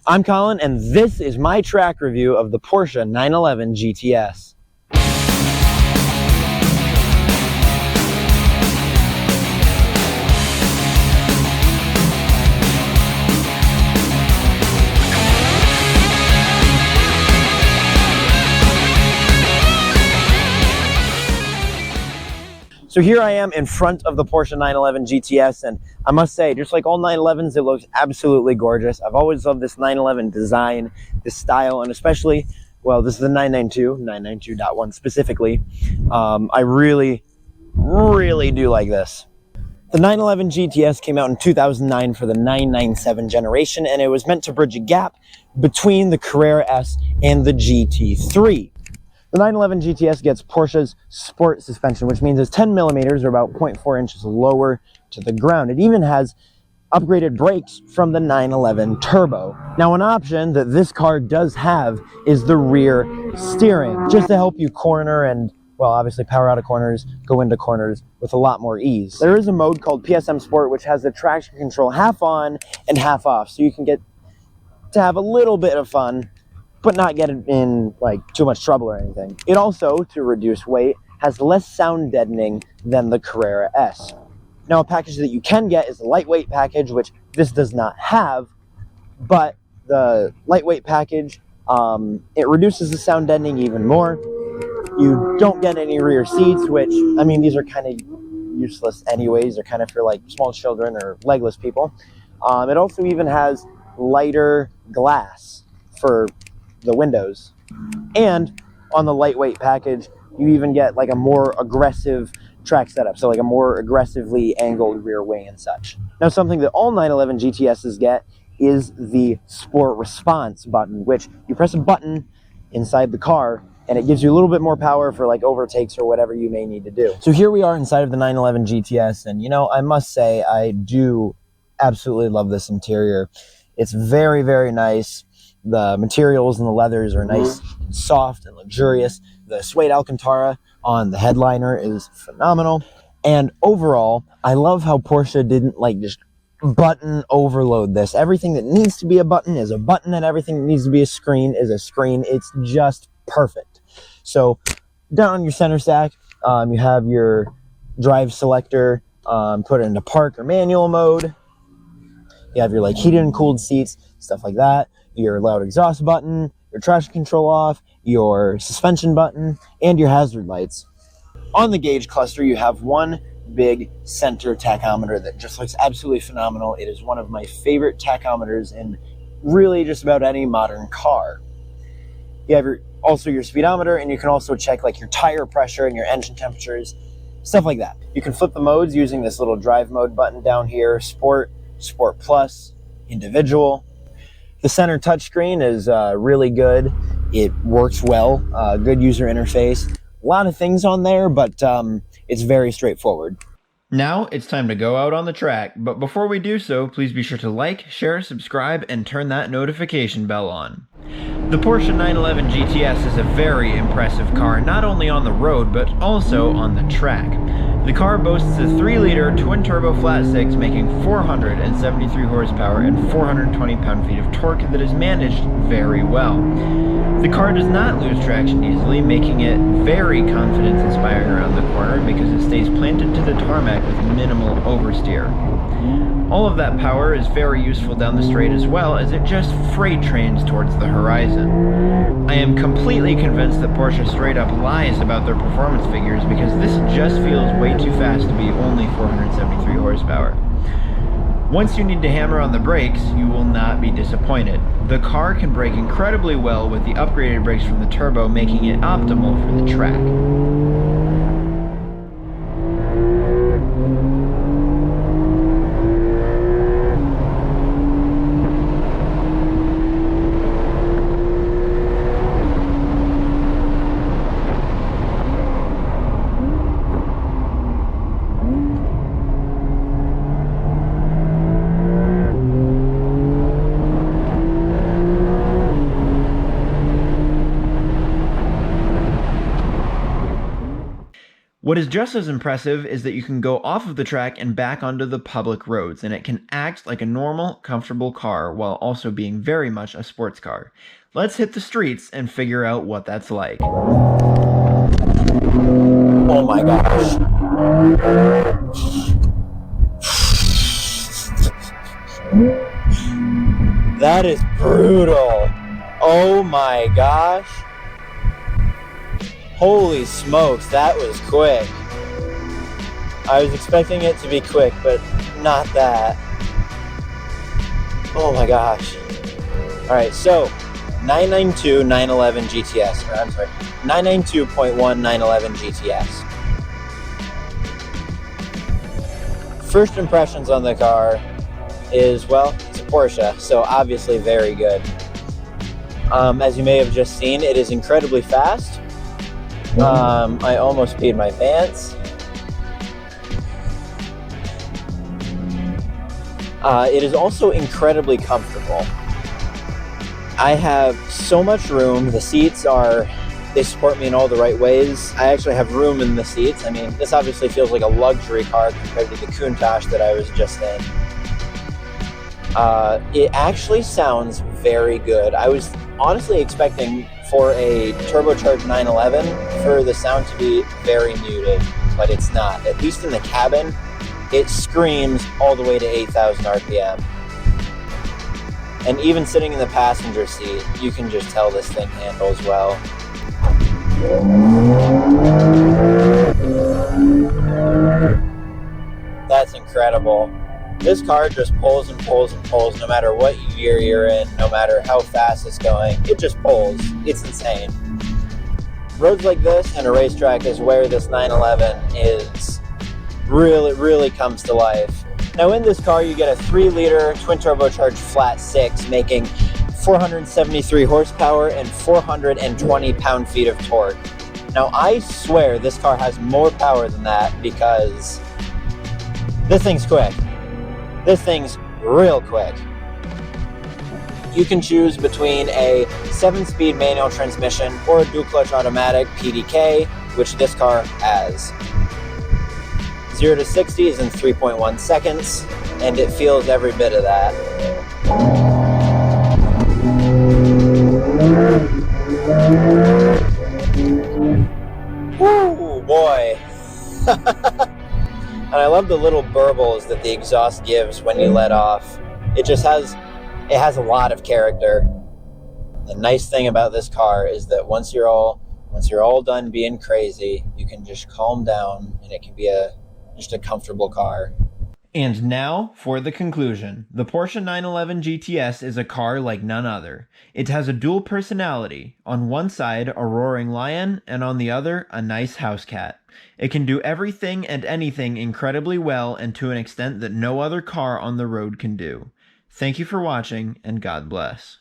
I'm Colin, and this is my track review of the Porsche 911 GTS. So here I am in front of the Porsche 911 GTS, and I must say, just like all 911s, it looks absolutely gorgeous. I've always loved this 911 design, this style, and especially, well, this is the 992.1 specifically. I really, really do like this. The 911 GTS came out in 2009 for the 997 generation, and it was meant to bridge a gap between the Carrera S and the GT3. The 911 GTS gets Porsche's sport suspension, which means it's 10 millimeters or about 0.4 inches lower to the ground. It even has upgraded brakes from the 911 Turbo. Now, an option that this car does have is the rear steering, just to help you corner and, well, obviously power out of corners, go into corners with a lot more ease. There is a mode called PSM Sport, which has the traction control half on and half off, so you can get to have a little bit of fun, but not get in like too much trouble or anything. It also, to reduce weight, has less sound deadening than the Carrera S. Now, a package that you can get is a lightweight package, which this does not have, but the lightweight package, it reduces the sound deadening even more. You don't get any rear seats, which, I mean, these are kind of useless anyways. They're kind of for like small children or legless people. It also even has lighter glass for the windows, and on the lightweight package you even get like a more aggressive track setup, so like a more aggressively angled rear wing and such. Now, something that all 911 GTSs get is the Sport Response button, which you press a button inside the car and it gives you a little bit more power for like overtakes or whatever you may need to do. So here we are inside of the 911 GTS, and you know, I must say I do absolutely love this interior. It's very, very nice. The materials and the leathers are nice and soft and luxurious. The suede Alcantara on the headliner is phenomenal. And overall, I love how Porsche didn't like just button overload this. Everything that needs to be a button is a button, and everything that needs to be a screen is a screen. It's just perfect. So down on your center stack, you have your drive selector, put it into park or manual mode. You have your like heated and cooled seats, stuff like that. Your loud exhaust button, your traction control off, your suspension button, and your hazard lights. On the gauge cluster, you have one big center tachometer that just looks absolutely phenomenal. It is one of my favorite tachometers in really just about any modern car. You have also your speedometer, and you can also check like your tire pressure and your engine temperatures, stuff like that. You can flip the modes using this little drive mode button down here: Sport, Sport Plus, Individual. The center touchscreen is really good. It works well, good user interface. A lot of things on there, but it's very straightforward. Now it's time to go out on the track, but before we do so, please be sure to like, share, subscribe, and turn that notification bell on. The Porsche 911 GTS is a very impressive car, not only on the road, but also on the track. The car boasts a 3-liter twin-turbo flat-six making 473 horsepower and 420 pound-feet of torque that is managed very well. The car does not lose traction easily, making it very confidence-inspiring around the corner because it stays planted to the tarmac with minimal oversteer. All of that power is very useful down the straight as well, as it just freight trains towards the horizon. I am completely convinced that Porsche straight up lies about their performance figures because this just feels way too fast to be only 473 horsepower. Once you need to hammer on the brakes, you will not be disappointed. The car can brake incredibly well with the upgraded brakes from the Turbo, making it optimal for the track. What is just as impressive is that you can go off of the track and back onto the public roads, and it can act like a normal, comfortable car while also being very much a sports car. Let's hit the streets and figure out what that's like. Oh my gosh. That is brutal. Oh my gosh. Holy smokes, that was quick. I was expecting it to be quick, but not that. Oh my gosh. Alright, so 992 911 GTS, or I'm sorry, 992.1 911 GTS. First impressions on the car is, well, it's a Porsche, so obviously very good. As you may have just seen, it is incredibly fast. I almost peed my pants. It is also incredibly comfortable. I have so much room. The seats they support me in all the right ways. I actually have room in the seats. I mean, this obviously feels like a luxury car compared to the Countach that I was just in. It actually sounds very good. I was honestly expecting for a turbocharged 911 for the sound to be very muted, but it's not. At least in the cabin, it screams all the way to 8,000 RPM. And even sitting in the passenger seat, you can just tell this thing handles well. That's incredible. This car just pulls and pulls and pulls no matter what gear you're in, no matter how fast it's going. It just pulls. It's insane. Roads like this and a racetrack is where this 911 is really comes to life. Now in this car you get a 3-liter twin turbocharged flat 6 making 473 horsepower and 420 pound-feet of torque. Now I swear this car has more power than that because this thing's quick. This thing's real quick. You can choose between a 7-speed manual transmission or a dual-clutch automatic PDK, which this car has. 0 to 60 is in 3.1 seconds, and it feels every bit of that. Woo, boy. And I love the little burbles that the exhaust gives when you let off. It has a lot of character. The nice thing about this car is that once you're all done being crazy, you can just calm down and it can be just a comfortable car. And now for the conclusion. The Porsche 911 GTS is a car like none other. It has a dual personality. On one side, a roaring lion, and on the other, a nice house cat. It can do everything and anything incredibly well and to an extent that no other car on the road can do. Thank you for watching, and God bless.